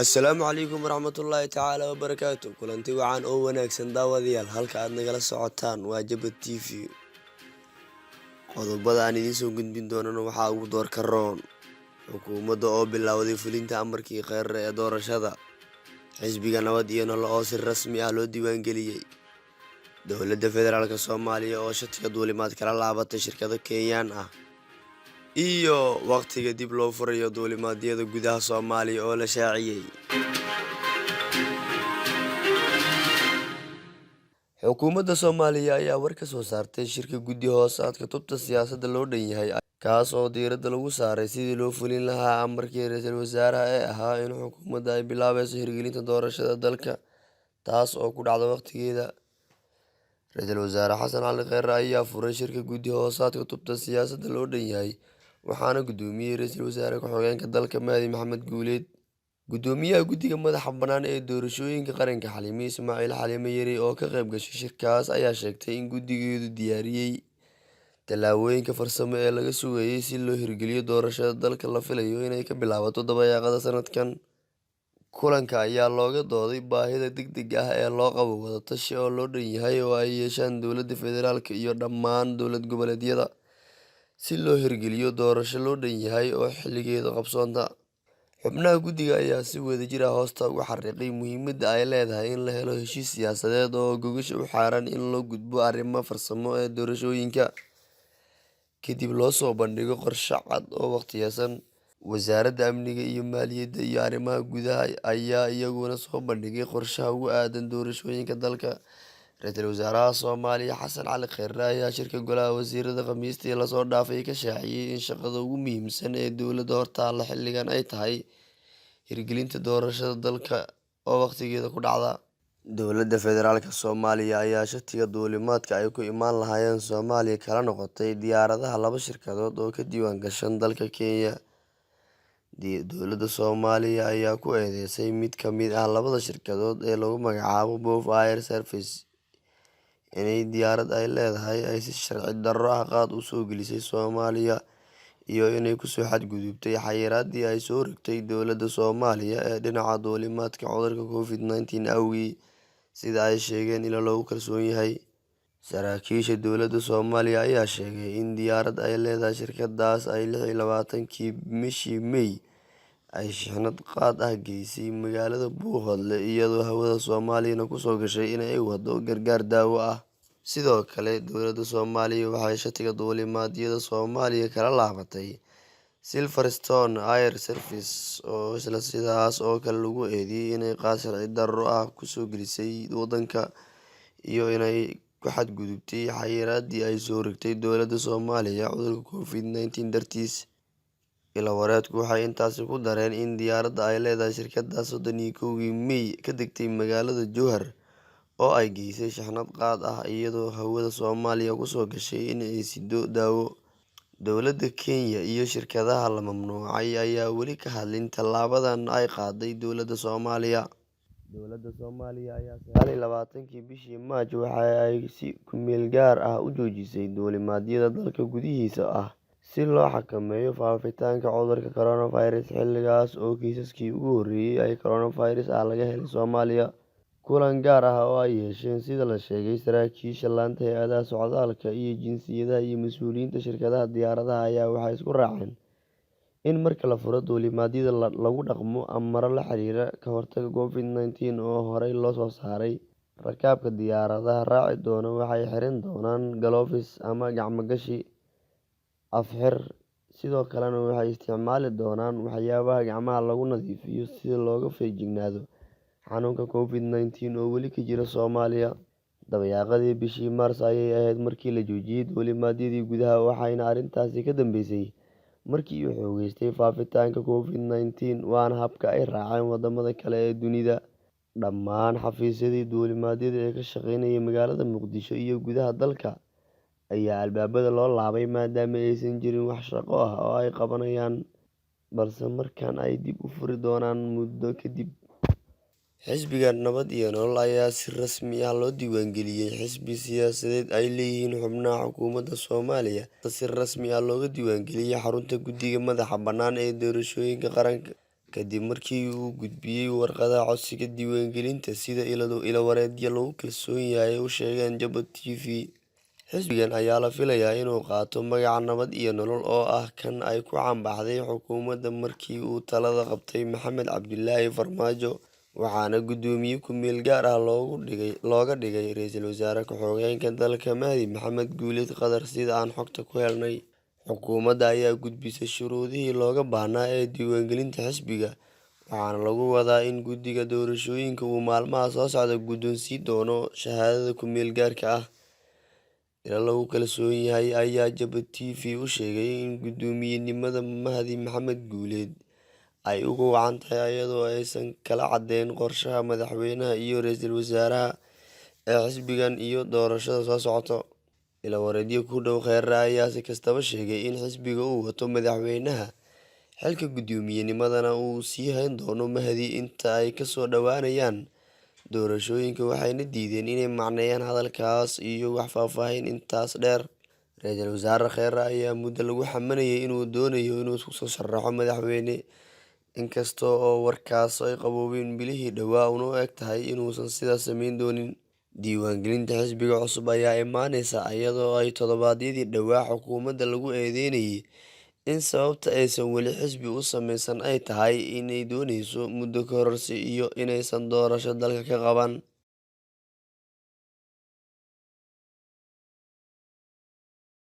Assalaamu calaykum waraxmatullaahi tacaala wabarakaatu kulanti wacan oo wanaagsan daawadayaal halka aad nagala socotaan waa Jabad TV. Qodobada aan idiin soo gudbin doonana waxaa ugu doorka roon xukuumadda oo bilowday fulinta amarkii kheyrar ee doorashada, xisbiga nabad iyo nolol oo si rasmi ah loo diiwaangeliyey, dowladda federaalka Soomaaliya oo shatiga duulimaad kala laabatay shirkado Kenyaan ah, iyo waqtiga dib loo furayo duulimaadyada gudaha Soomaaliya oo la shaaciyey. Xukuumadda Soomaaliya ayaa war ka soo saartay shirka guddi hoosaadka tubta siyaasadda loo dhan yahay, kaas oo diiradda lagu saaray sidii loo fulin lahaa amarkii ra'iisul wasaaraha ee ahaa in xukuumadda ay bilaabayso hirgelinta doorashada dalka, taas oo ku dhacda waqtigeeda. Ra'iisul wasaare Xasan Cali Kheyre ayaa furay shirka guddi hoosaadka tubta siyaasadda loo dhan yahay, waxaana gudoomiyey ra'iisul wasaare ku-xigeenka dalka Mahdi Maxamed Guuleed. Gudoomiyaha guddiga madaxa bannaan ee doorashooyinka qaranka Xalime Ismaaciil Xalime Yari oo ka qayb gashay shirkaas ayaa sheegtay in guddigeedu diyaariyey tallaabooyinka farsamo ee laga sugayay si loo hirgeliyo doorashada dalka la filayo inay ka bilaabato dabayaaqada sanadkan. Kulanka ayaa looga dooday baahida degdega ah ee loo qabo wada tashi oo loo dhan yahay oo ay yeeshaan dowladda federaalka iyo dhammaan dowlad goboleedyada si loo hirgeliyo doorasho loo dhan yahay oo xilligeeda qabsoonta. Xubnaha guddiga ayaa si wadajir ah hoosta uga xariiqay muhiimadda ay leedahay in la helo heshiis siyaasadeed oo gogosha u xaaran in loo gudbo arrimaha farsamo ee doorashooyinka, kadib loo soo bandhigo qorshe cad oo waqtiyeysan. Wasaaradda Amniga iyo Maaliyadda iyo Arrimaha Gudaha ayaa iyaguna soo bandhigay qorshaha ugu aadan doorashooyinka dalka. Ra'iisul wasaaraha Soomaaliya Xasan Cali Kheyre ayaa shirka Golaha Wasiirada Khamiistii lasoo dhaafay ka shaaciyey in shaqada ugu muhiimsan ee dowladda hortaalla xilligan ay tahay hirgelinta doorashada dalka oo waqtigeeda ku dhacda. Dowladda federaalka Soomaaliya ayaa shatiga duulimaadka ay ku imaan lahaayeen Soomaaliya kala noqotay diyaaradaha laba shirkadood oo ka diiwaan gashan dalka Kenya. Dowladda Soomaaliya ayaa ku eedeysay mid ka mid ah labada shirkadood ee lagu magacaabo Bof Air Service inay diyaarad ay leedahay ay si sharci darro ah qaad u soo gelisay Soomaaliya iyo inay ku soo xadgudubtay xayiraaddii ay soo rogtay dowladda Soomaaliya ee dhinaca duulimaadka cudurka COVID-19 awgii, sida ay sheegeen ilo lagu kalsoon yahay. Saraakiisha dowladda Soomaaliya ayaa sheegay in diyaarad ay leedahay shirkaddaas ay 26-kii bishii May ay shixnad qaad ah geysay magaalada Buuhoodle iyadoo hawada Soomaaliyana ku soo gashay in ay wado gargaar daawo ah. Sidoo kale, dowladda Soomaaliya waxay shatiga duulimaadyada Soomaaliya kala laabatay Silverstone Air Service oo isla sidaas oo kale lagu eedeeyay inay qaad sharci darro ah ku soo gelisay waddanka iyo inay ku xadgudubtay xayiraaddii ay soo rogtay dowladda Soomaaliya cudurka COVID-19 dartiis. Ilawareedku waxay intaasi ku dareen in diyaaradda ay leedahay shirkaddaas 31-kii May ka degtay magaalada Jowhar oo ay geysay shixnad qaad ah iyadoo hawada Soomaaliya ku soo gashay in ay sido daawo. Dowladda Kenya iyo shirkadaha la mamnuucay ayaa weli ka hadlin tallaabadan ay qaaday dowladda Soomaaliya. Dowladda Soomaaliya ayaa 29-kii bishii Maaj waxa ay si ku-meel gaar ah u joojisay duulimaadyada dalka gudihiisa ah si loo xakameeyo faafitaanka cudurka coronavirus, xilligaas oo kiisaskii ugu horreeyay ee coronavirus ah laga helay Soomaaliya. Kulan gaar ah oo ay yeesheen sida la sheegay saraakiisha laanta hay'adaha socdaalka iyo jinsiyadaha iyo mas'uuliyiinta shirkadaha diyaaradaha ayaa waxay isku raaceen in marka la furo duulimaadyada lagu dhaqmo amaro la xiriira ka hortagga COVID-19 oo horey loo soo saaray. Rakaabka diyaaradaha raaci doona waxay xiran doonaan galoofis ama gacmo gashi af-xir, sidoo kalena waxay isticmaali doonaan waxyaabaha gacmaha lagu nadiifiyo si looga feejignaado xanuunka COVID-19 oo weli ka jira Soomaaliya. Dabayaaqadii bishii Maars ayay ahayd markii la joojiyey duulimaadyadii gudaha, waxayna arrintaasi ka dambeysay markii uu xoogaystay faafitaanka COVID-19, waana habka ay raaceen wadamada kale ee dunida. Dhammaan xafiisyadii duulimaadyada ee ka shaqeynayay magaalada Muqdisho iyo gudaha dalka ayaa albaabada loo laabay maadaama aysan jirin wax shaqo ah oo ay qabanayaan, balse markan ay dib u furi doonaan muddo kadib. Xisbiga Nabad iyo Nolol ayaa si rasmi ah loo diiwaangeliyay xisbi siyaasadeed ay leeyihiin xubnaha xukuumadda Soomaaliya. Si rasmi ah looga diiwaangeliyay xarunta Guddiga Madaxa Bannaan ee Doorashooyinka Qaranka, kadib markii uu gudbiyay warqadda codsiga diiwaangelinta, sida ilo-wareedyo lagu kalsoon yahay u sheegeen Jabot TV. Xisbigan ayaa la filayaa inuu qaato magaca Nabad iyo Nolol, oo ah kan ay ku caan-baxday xukuumadda markii uu talada qabtay Maxamed Cabdilaahi Farmaajo, waxaana guddoomiye ku-meel gaar ah looga dhigay Ra'iisul Wasaare Ku-xigeenka dalka Mahdi Maxamed Guuleed Qadar. Sida aan xogta ku helnay, xukuumadda ayaa gudbisay shuruudihii looga baahnaa ee diiwaangelinta xisbiga, waxaana lagu wadaa in guddiga doorashooyinka uu maalmaha soo socda guddoonsiin doono shahaadada ku-meel gaarka ah. Ilo lagu kalsoon yahay ayaa Jabot TV u sheegay in guddoomiyenimada Mahdi Maxamed Guuleed ay ugu wacan tahay iyadoo aysan kala caddayn qorshaha madaxweynaha iyo ra'iisul wasaaraha ee xisbigan iyo doorashada soo socota. Ilo-wareedyo ku dhow Kheyre ayaa si kastaba sheegay in xisbiga uu wato madaxweynaha, xilka guddoomiyenimada uu sii hayn doono Mahdi inta ay ka soo dhowaanayaan doorashooyinka, waxayna diideen inay macneeyaan hadalkaas iyo wax faahfaahin intaas dheer. Ra'iisul Wasaare Kheyre ayaa muddo lagu xamanayay inuu doonayo inuu isku soo sharaxo madaxweyne, inkasta oo warkaas ay qaboobeen bilihii dhowaa una eg tahay inuusan sidaas samayn doonin. Diiwaangelinta xisbiga cusub ayaa imaaneysa iyadoo ay toddobaadyadii dhowaa xukuumadda lagu eedeynayay in sababta aysan weli xisbi u samaysan ay tahay inay dooneyso muddo kororsi iyo inaysan doorasho dalka ka qaban.